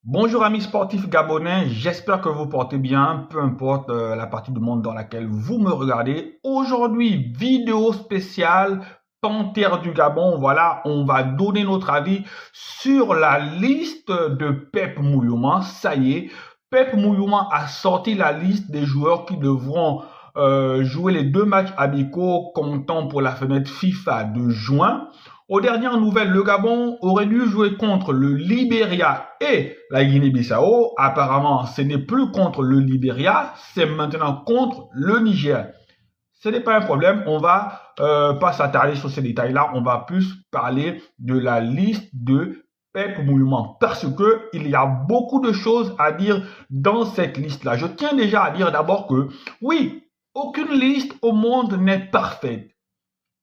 Bonjour amis sportifs gabonais, j'espère que vous portez bien, peu importe la partie du monde dans laquelle vous me regardez. Aujourd'hui, vidéo spéciale Panthère du Gabon. Voilà, on va donner notre avis sur la liste de Pep Mouyouma. Ça y est, Pep Mouyouma a sorti la liste des joueurs qui devront jouer les deux matchs amicaux comptant pour la fenêtre FIFA de juin. Aux dernières nouvelles, le Gabon aurait dû jouer contre le Libéria et la Guinée-Bissau. Apparemment, ce n'est plus contre le Libéria, c'est maintenant contre le Niger. Ce n'est pas un problème, on va pas s'attarder sur ces détails-là, on va plus parler de la liste de Pep Mouyouma parce que il y a beaucoup de choses à dire dans cette liste-là. Je tiens déjà à dire d'abord que oui, aucune liste au monde n'est parfaite.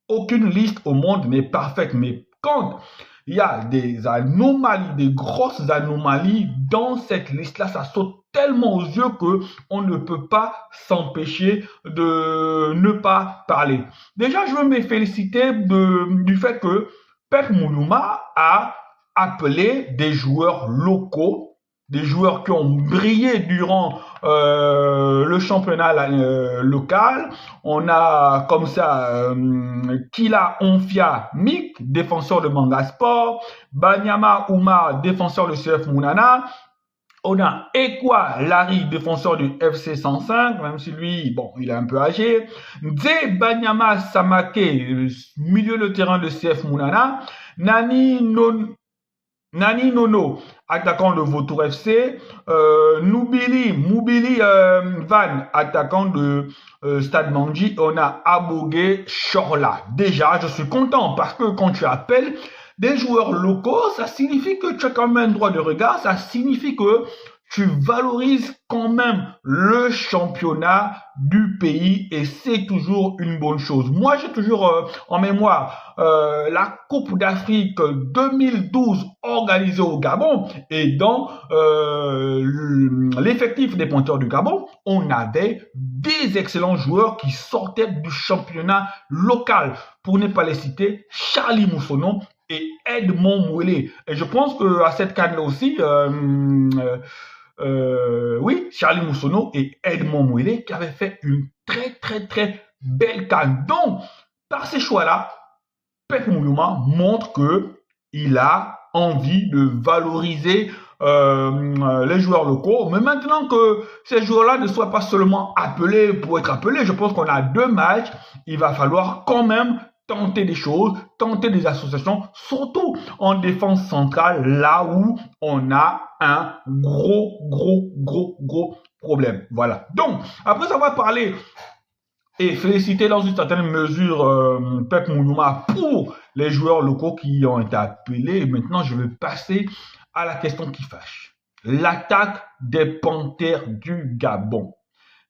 Aucune liste au monde n'est parfaite, mais quand il y a des anomalies, des grosses anomalies dans cette liste-là, ça saute tellement aux yeux que on ne peut pas s'empêcher de ne pas parler. Déjà, je veux me féliciter du fait que Pep Mouyouma a appelé des joueurs locaux, des joueurs qui ont brillé durant le championnat local. On a comme ça Kila Onfia Mik, défenseur de Manga Sport, Banyama Oumar, défenseur de CF Mounana. On a Ekwa Larry, défenseur du FC 105, même si lui, bon, il est un peu âgé. Nze Banyama Samake, milieu de terrain de CF Mounana. Nani Nono, attaquant de Vautour FC. Moubili Van, attaquant de Stade Manji. On a Abogué Chorla. Déjà, je suis content parce que quand tu appelles des joueurs locaux, ça signifie que tu as quand même un droit de regard. Ça signifie que tu valorises quand même le championnat du pays et c'est toujours une bonne chose. Moi, j'ai toujours en mémoire la Coupe d'Afrique 2012 organisée au Gabon et dans l'effectif des Panthères du Gabon, on avait des excellents joueurs qui sortaient du championnat local. Pour ne pas les citer, Charlie Moussonon et Edmond Mouelé. Et je pense qu'à cette CAN aussi, oui, Charlie Moussono et Edmond Mouelé qui avaient fait une très belle CAN. Donc, par ces choix-là, Pep Mouyouma montre qu'il a envie de valoriser les joueurs locaux. Mais maintenant que ces joueurs-là ne soient pas seulement appelés pour être appelés, je pense qu'on a deux matchs, il va falloir quand même tenter des choses, tenter des associations, surtout en défense centrale, là où on a un gros problème. Voilà. Donc, après avoir parlé et féliciter dans une certaine mesure Pep Mouyouma pour les joueurs locaux qui ont été appelés, maintenant je vais passer à la question qui fâche. L'attaque des Panthères du Gabon.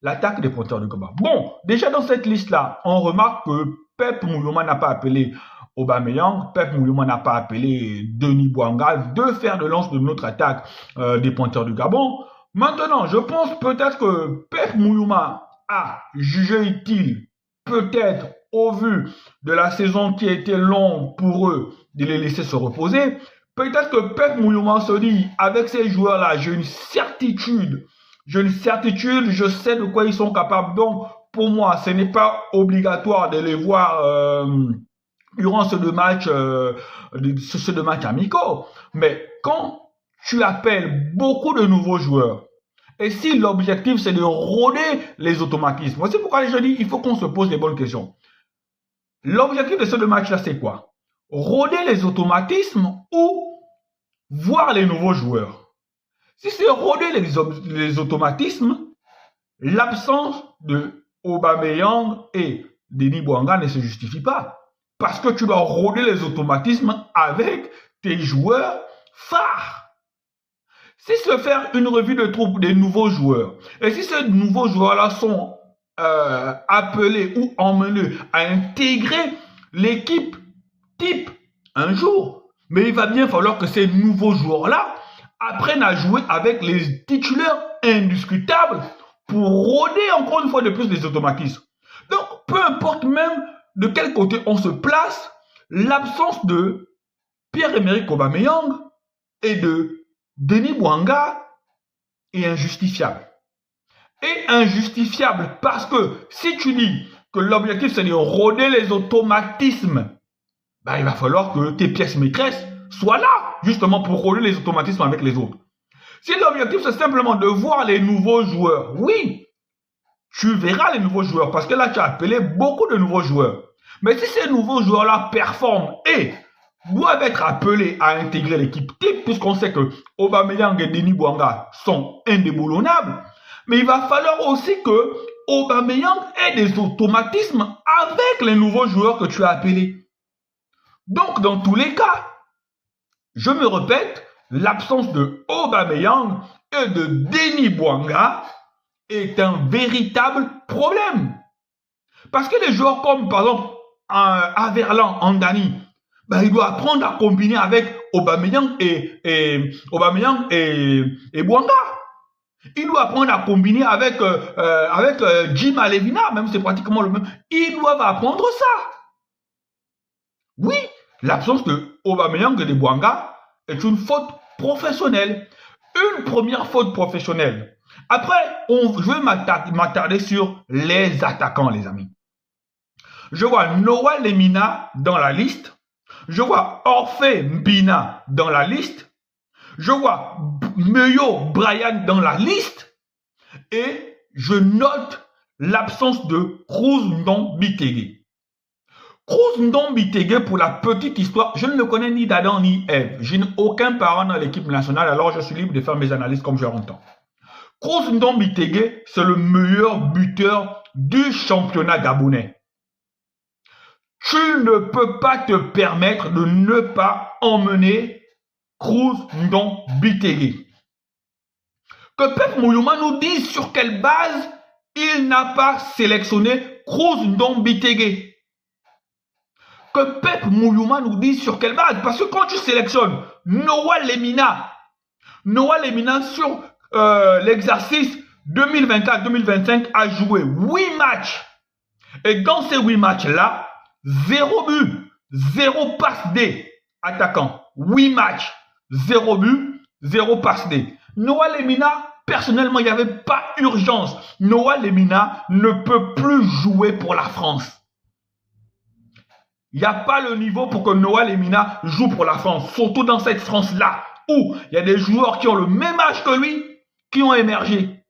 L'attaque des Panthères du Gabon. Bon, déjà dans cette liste-là, on remarque que Pep Mouyouma n'a pas appelé Aubameyang, Pep Mouyouma n'a pas appelé Denis Bouanga, deux fers de lance de notre attaque des Panthères du Gabon. Maintenant, je pense peut-être que Pep Mouyouma a jugé utile, peut-être au vu de la saison qui a été longue pour eux, de les laisser se reposer. Peut-être que Pep Mouyouma se dit, avec ces joueurs-là, j'ai une certitude, je sais de quoi ils sont capables. Donc, pour moi, ce n'est pas obligatoire de les voir durant ce deux matchs amicaux. Mais quand tu appelles beaucoup de nouveaux joueurs, et si l'objectif c'est de rôder les automatismes, c'est pourquoi je dis il faut qu'on se pose les bonnes questions. L'objectif de ce deux matchs-là, c'est quoi? Rôder les automatismes ou voir les nouveaux joueurs? Si c'est rôder les automatismes, l'absence de Aubameyang et Denis Bouanga ne se justifie pas. Parce que tu dois rôder les automatismes avec tes joueurs phares. Si c'est faire une revue de troupe des nouveaux joueurs, et si ces nouveaux joueurs-là sont appelés ou emmenés à intégrer l'équipe type un jour, mais il va bien falloir que ces nouveaux joueurs-là apprennent à jouer avec les titulaires indiscutables pour rôder encore une fois de plus les automatismes. Donc, peu importe même de quel côté on se place, l'absence de Pierre-Emerick Aubameyang et de Denis Bouanga est injustifiable. Et injustifiable parce que si tu dis que l'objectif c'est de rôder les automatismes, ben, il va falloir que tes pièces maîtresses soient là, justement pour rôder les automatismes avec les autres. Si l'objectif c'est simplement de voir les nouveaux joueurs, oui, tu verras les nouveaux joueurs parce que là tu as appelé beaucoup de nouveaux joueurs. Mais si ces nouveaux joueurs-là performent et doivent être appelés à intégrer l'équipe type, puisqu'on sait que Aubameyang et Denis Bouanga sont indéboulonnables, mais il va falloir aussi que Aubameyang ait des automatismes avec les nouveaux joueurs que tu as appelés. Donc, dans tous les cas, je me répète, l'absence de Aubameyang et de Denis Bouanga est un véritable problème. Parce que les joueurs comme, par exemple, Averlan, Andani, ben, il doit apprendre à combiner avec Aubameyang et Bouanga. Il doit apprendre à combiner avec Jim Alevina, même c'est pratiquement le même. Ils doivent apprendre ça. Oui, l'absence de Aubameyang et de Bouanga est une faute professionnelle. Une première faute professionnelle. Après, je vais m'attarder sur les attaquants, les amis. Je vois Noah Lemina dans la liste. Je vois Orphée Mbina dans la liste. Je vois Meyo Brian dans la liste. Et je note l'absence de Cruz Ndong Bitege. Cruz Ndong Bitege, pour la petite histoire, je ne le connais ni d'Adam ni Ève. Je n'ai aucun parent dans l'équipe nationale, alors je suis libre de faire mes analyses comme je l'entends. Cruz Ndong Bitege, c'est le meilleur buteur du championnat gabonais. Tu ne peux pas te permettre de ne pas emmener Cruz Ndong Bitege. Que Pep Mouyouma nous dise sur quelle base il n'a pas sélectionné Cruz Ndong Bitege. Que Pep Mouyouma nous dise sur quelle base. Parce que quand tu sélectionnes Noah Lemina sur l'exercice 2024-2025 a joué 8 matchs. Et dans ces 8 matchs-là, 0 but, 0 passe D. Attaquant, 8 matchs, 0 but, 0 passe D. Noah Lemina, personnellement, il n'y avait pas urgence. Noah Lemina ne peut plus jouer pour la France. Il n'y a pas le niveau pour que Noah Lemina joue pour la France. Surtout dans cette France-là, où il y a des joueurs qui ont le même âge que lui, qui ont émergé.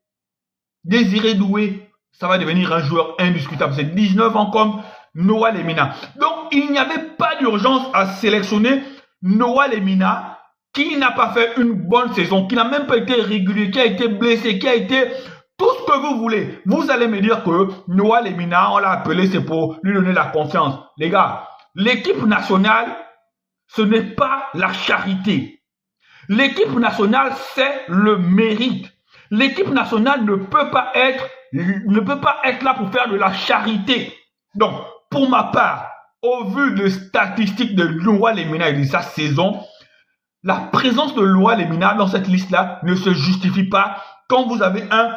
Désiré Doué, ça va devenir un joueur indiscutable. C'est 19 ans comme Noah Lemina. Donc, il n'y avait pas d'urgence à sélectionner Noah Lemina, qui n'a pas fait une bonne saison, qui n'a même pas été régulier, qui a été blessé, qui a été tout ce que vous voulez. Vous allez me dire que Noah Lemina, on l'a appelé, c'est pour lui donner la confiance. Les gars, l'équipe nationale, ce n'est pas la charité. L'équipe nationale, c'est le mérite. L'équipe nationale ne peut pas être là pour faire de la charité. Donc, pour ma part, au vu des statistiques de Noah Lemina et de sa saison, la présence de Noah Lemina dans cette liste-là ne se justifie pas quand vous avez un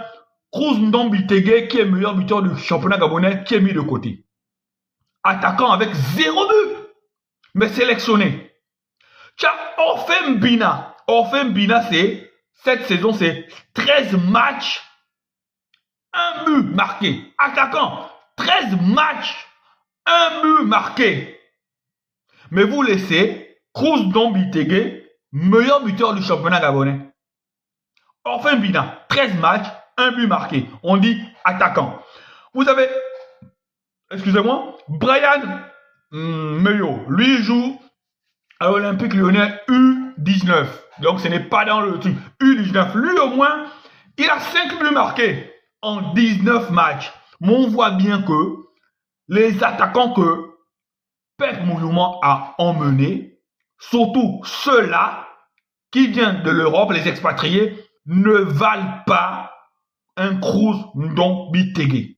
Cruz Ndong Bitege qui est meilleur buteur du championnat gabonais qui est mis de côté. Attaquant avec 0 but, mais sélectionné. Tiens, Orphée Mbina. Orphée Mbina, cette saison, c'est 13 matchs, 1 but marqué. Attaquant, 13 matchs, 1 but marqué. Mais vous laissez Cruz Ndong Bitege, meilleur buteur du championnat gabonais. Orphée Mbina, 13 matchs, 1 but marqué. On dit attaquant. Vous avez, excusez-moi, Brian Meyo. Lui, il joue à l'Olympique Lyonnais U19. Donc, ce n'est pas dans le truc. U19. Lui, au moins, il a 5 buts marqués en 19 matchs. Mais on voit bien que les attaquants que Pep Mouyouma a emmenés, surtout ceux-là qui viennent de l'Europe, les expatriés, ne valent pas un Cruz Ndong Bitege.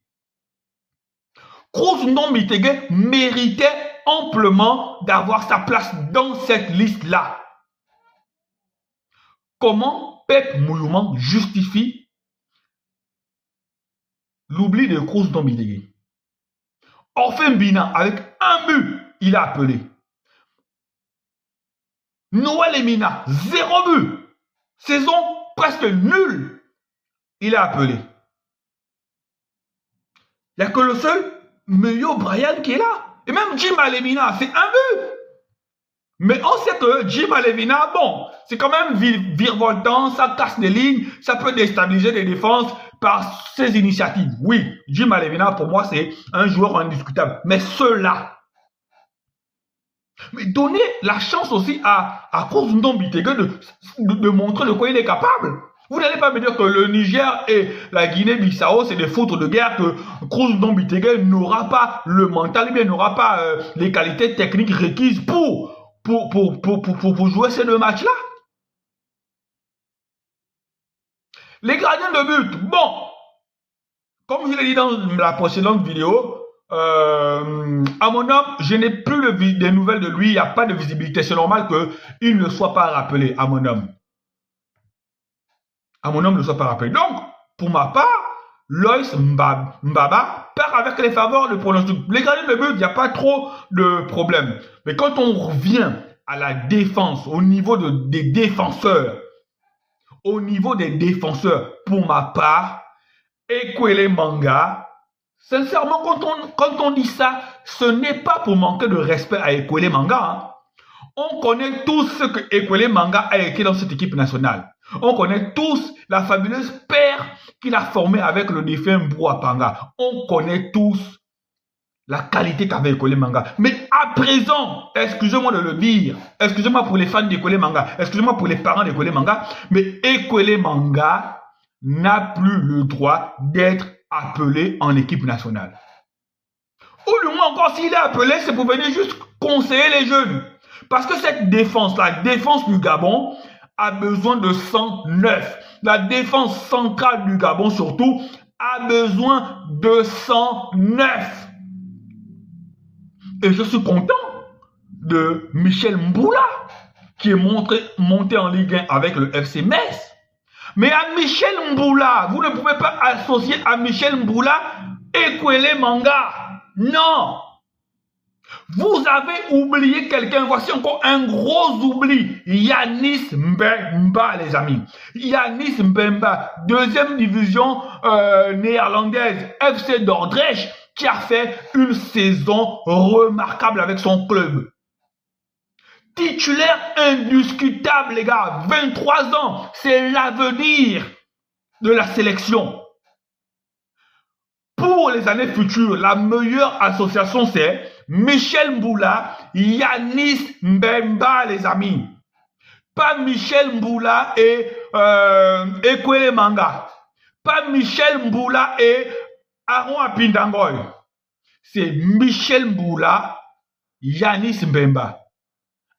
Cruz Ndong Bitege méritait amplement d'avoir sa place dans cette liste-là. Comment Pep Mouyouma justifie l'oubli de Cruz Ndong Bitege? Orphée Mbina, avec 1 but, il a appelé. Noah Lemina, 0 but. saison presque nulle, il est appelé. Il n'y a que le seul Meyo Bryan qui est là. Et même Jim Alevina, c'est un but. Mais on sait que Jim Alevina, bon, c'est quand même virevoltant, ça casse des lignes, ça peut déstabiliser les défenses par ses initiatives. Oui, Jim Alevina, pour moi, c'est un joueur indiscutable. Mais ceux-là, mais donnez la chance aussi à Kroos Ndombitege de montrer de quoi il est capable. Vous n'allez pas me dire que le Niger et la Guinée-Bissau, c'est des fautes de guerre, que Kroos Ndombitege n'aura pas le mental, bien n'aura pas les qualités techniques requises pour jouer ces deux matchs-là. Les gardiens de but, bon, comme je l'ai dit dans la précédente vidéo, à mon homme, je n'ai plus des nouvelles de lui, il n'y a pas de visibilité. C'est normal qu'il ne soit pas rappelé, à mon homme. À mon homme ne soit pas rappelé. Donc, pour ma part, Loïs Mbaba part avec les faveurs de pronostic. Les gardiens de but, il n'y a pas trop de problème. Mais quand on revient à la défense, au niveau des défenseurs, pour ma part, Ekwele Manga, sincèrement, quand on dit ça, ce n'est pas pour manquer de respect à Ekwele Manga. Hein. On connaît tous ce que Ekwele Manga a été dans cette équipe nationale. On connaît tous la fabuleuse paire qu'il a formée avec le défunt Mbouapanga. On connaît tous la qualité qu'avait Ekwele Manga. Mais à présent, excusez-moi de le dire, excusez-moi pour les fans d'Ekwele Manga, excusez-moi pour les parents d'Ekwele Manga, mais Ekwele Manga n'a plus le droit d'être appelé en équipe nationale. Ou du moins encore, s'il est appelé, c'est pour venir juste conseiller les jeunes. Parce que cette défense, la défense du Gabon, a besoin de 109. La défense centrale du Gabon, surtout, a besoin de 109. Et je suis content de Michel Mboula, qui est monté en Ligue 1 avec le FC Metz. Mais à Michel Mboula, vous ne pouvez pas associer à Michel Mboula Ekwele Manga. Non. Vous avez oublié quelqu'un. Voici encore un gros oubli. Yanis Mbemba, les amis. Yanis Mbemba, deuxième division néerlandaise, FC Dordrecht, qui a fait une saison remarquable avec son club. Titulaire indiscutable, les gars. 23 ans, c'est l'avenir de la sélection. Pour les années futures, la meilleure association, c'est Michel Mboula, Yanis Mbemba, les amis. Pas Michel Mboula et Ekwele Manga. Pas Michel Mboula et Aaron Apindangoy. C'est Michel Mboula, Yanis Mbemba.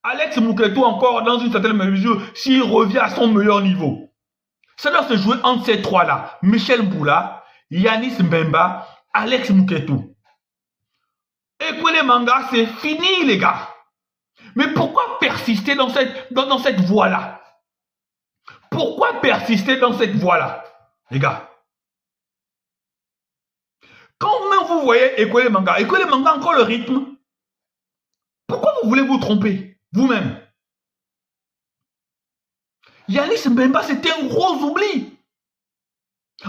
Alex Mouketou encore dans une certaine mesure s'il revient à son meilleur niveau. Ça doit se jouer entre ces trois-là. Michel Mboula, Yanis Mbemba, Alex Mouketou. Ekwele Manga, c'est fini les gars. Mais pourquoi persister dans cette voie-là? Pourquoi persister dans cette voie-là, les gars? Quand même vous voyez Ekwele Manga encore le rythme. Pourquoi vous voulez vous tromper vous-même? Yanis Mbemba, c'était un gros oubli.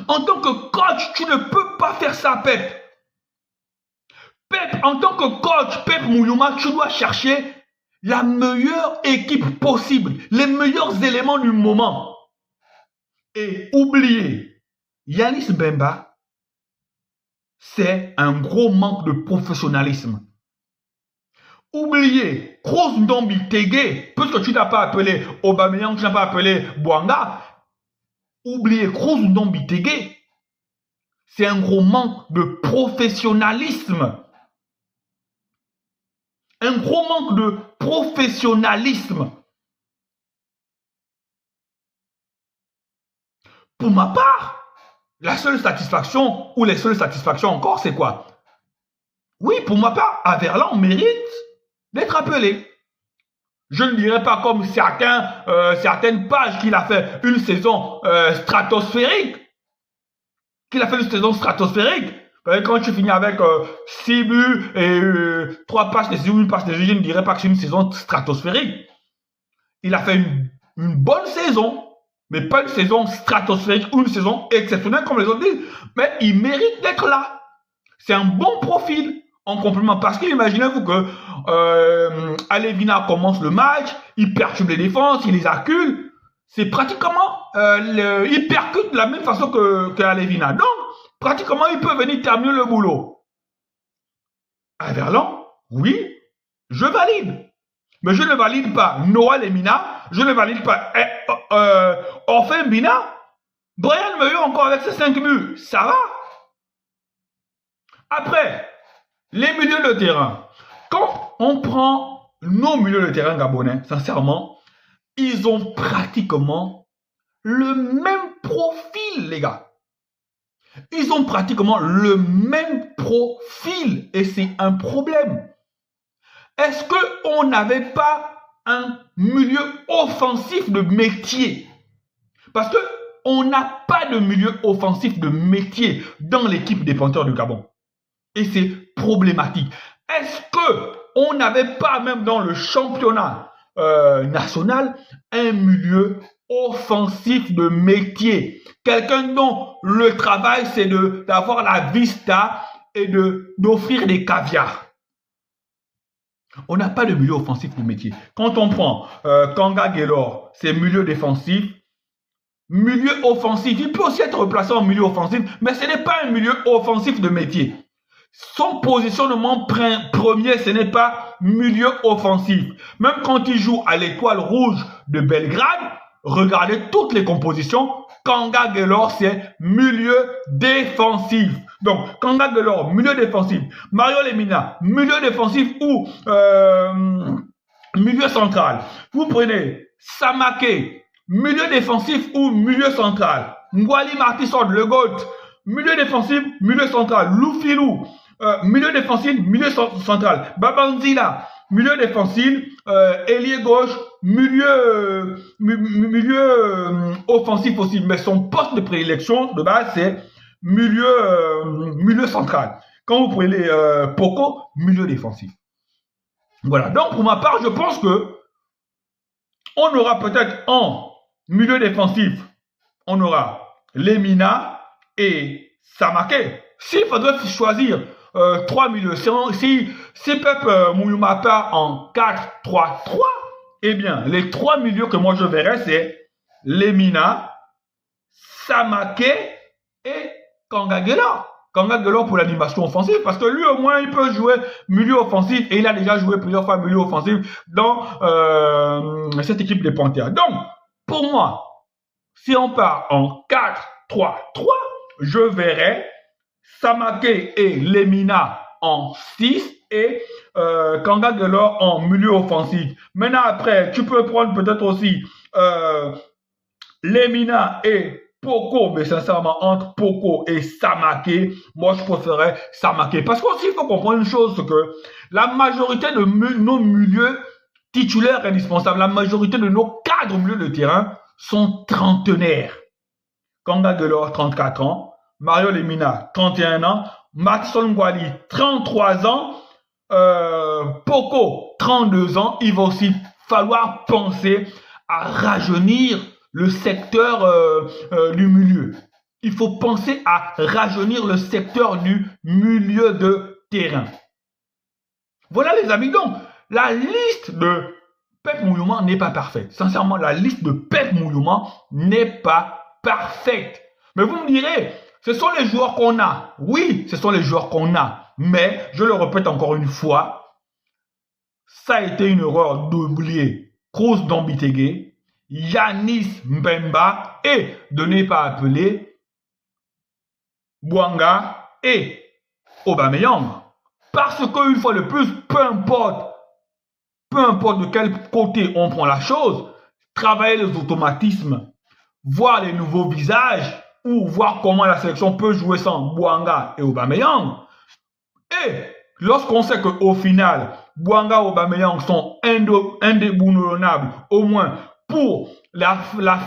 En tant que coach, tu ne peux pas faire ça, Pep. Pep, en tant que coach, Pep Mouyouma, tu dois chercher la meilleure équipe possible, les meilleurs éléments du moment. Et oubliez, Yanis Mbemba, c'est un gros manque de professionnalisme. Oubliez, Kroos Ndombitege, puisque tu n'as pas appelé Aubameyang, tu n'as pas appelé Bouanga, oubliez Kroos Ndombitege, c'est un gros manque de professionnalisme. Un gros manque de professionnalisme. Pour ma part, la seule satisfaction, ou les seules satisfactions encore, c'est quoi? Oui, pour ma part, Averland mérite d'être appelé. Je ne dirais pas comme certaines pages qu'il a fait une saison stratosphérique. Quand tu finis avec 6 buts et 3 passes décisives, une passe décisive, je ne dirais pas que c'est une saison stratosphérique. Il a fait une bonne saison, mais pas une saison stratosphérique ou une saison exceptionnelle comme les autres disent. Mais il mérite d'être là. C'est un bon profil en complément. Parce que imaginez-vous que Alevina commence le match, il perturbe les défenses, il les accule. C'est pratiquement, il percute de la même façon que Alevina. Donc, pratiquement, il peut venir terminer le boulot. À Verlan, oui, je valide. Mais je ne valide pas Noah Lemina, je ne valide pas Orphin Bina. Brian Meilleux encore avec ses 5 buts, ça va. Après, les milieux de terrain. Quand on prend nos milieux de terrain gabonais, sincèrement, ils ont pratiquement le même profil, les gars. Ils ont pratiquement le même profil et c'est un problème. Est-ce qu'on n'avait pas un milieu offensif de métier? Parce qu'on n'a pas de milieu offensif de métier dans l'équipe des Panthères du Gabon. Et c'est problématique. Est-ce qu'on n'avait pas même dans le championnat national un milieu offensif de métier? Quelqu'un dont le travail c'est d'avoir la vista et d'offrir des caviars. On n'a pas de milieu offensif de métier. Quand on prend Kanga Gaylor, c'est milieu défensif. Milieu offensif, il peut aussi être replacé en milieu offensif, mais ce n'est pas un milieu offensif de métier. Son positionnement premier, ce n'est pas milieu offensif. Même quand il joue à l'Étoile Rouge de Belgrade, regardez toutes les compositions, Kanga Gaylor, c'est milieu défensif. Donc, Kanga Gaylor, milieu défensif. Mario Lemina, milieu défensif ou milieu central. Vous prenez Samake, milieu défensif ou milieu central. Ngwali Martison, le GOAT, milieu défensif, milieu central. Loufilou, milieu défensif, milieu central. Babanzila, milieu défensif, ailier gauche, milieu offensif aussi. Mais son poste de prédilection de base, c'est milieu central. Quand vous prenez Poco, milieu défensif. Voilà. Donc, pour ma part, je pense que on aura peut-être en milieu défensif, on aura Lemina et Samake. S'il faudrait choisir 3 milieux, si Pep Mouyouma part en 4-3-3, eh bien, les 3 milieux que moi je verrais, c'est Lemina, Samake et Kanga Gaylor. Kanga Gaylor pour l'animation offensive, parce que lui au moins il peut jouer milieu offensif et il a déjà joué plusieurs fois milieu offensif dans cette équipe des Panthères. Donc, pour moi, si on part en 4-3-3, je verrais Samake et Lemina en 6 et Kanga Gaylor en milieu offensif. Maintenant, après, tu peux prendre peut-être aussi Lemina et Poco, mais sincèrement, entre Poco et Samake, moi je préférerais Samake. Parce qu'aussi, il faut comprendre une chose, c'est que la majorité de nos milieux titulaires indispensables, la majorité de nos cadres au milieu de terrain sont trentenaires. Kanga Gaylor, 34 ans. Mario Lemina, 31 ans. Matson Ngwali, 33 ans. Poco, 32 ans. Il va aussi falloir penser à rajeunir le secteur du milieu. Il faut penser à rajeunir le secteur du milieu de terrain. Voilà les amis, donc la liste de Pep Mouyouma n'est pas parfaite. Sincèrement, la liste de Pep Mouyouma n'est pas parfaite. Mais vous me direz, ce sont les joueurs qu'on a. Oui, ce sont les joueurs qu'on a. Mais, je le répète encore une fois, ça a été une erreur d'oublier Cruz Dombitege, Yanis Mbemba et de ne pas appeler Bouanga et Aubameyang. Parce qu'une fois de plus, peu importe de quel côté on prend la chose, travailler les automatismes, voir les nouveaux visages ou voir comment la sélection peut jouer sans Bouanga et Aubameyang. Et lorsqu'on sait qu'au final, Bouanga et Aubameyang sont indéboulonnables, au moins pour la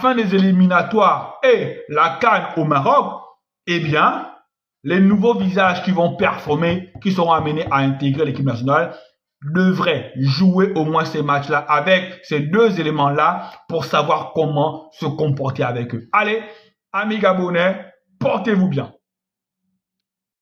fin des éliminatoires et la CAN au Maroc, eh bien, les nouveaux visages qui vont performer, qui seront amenés à intégrer l'équipe nationale, devrait jouer au moins ces matchs-là avec ces deux éléments-là pour savoir comment se comporter avec eux. Allez, amis Gabonais, portez-vous bien.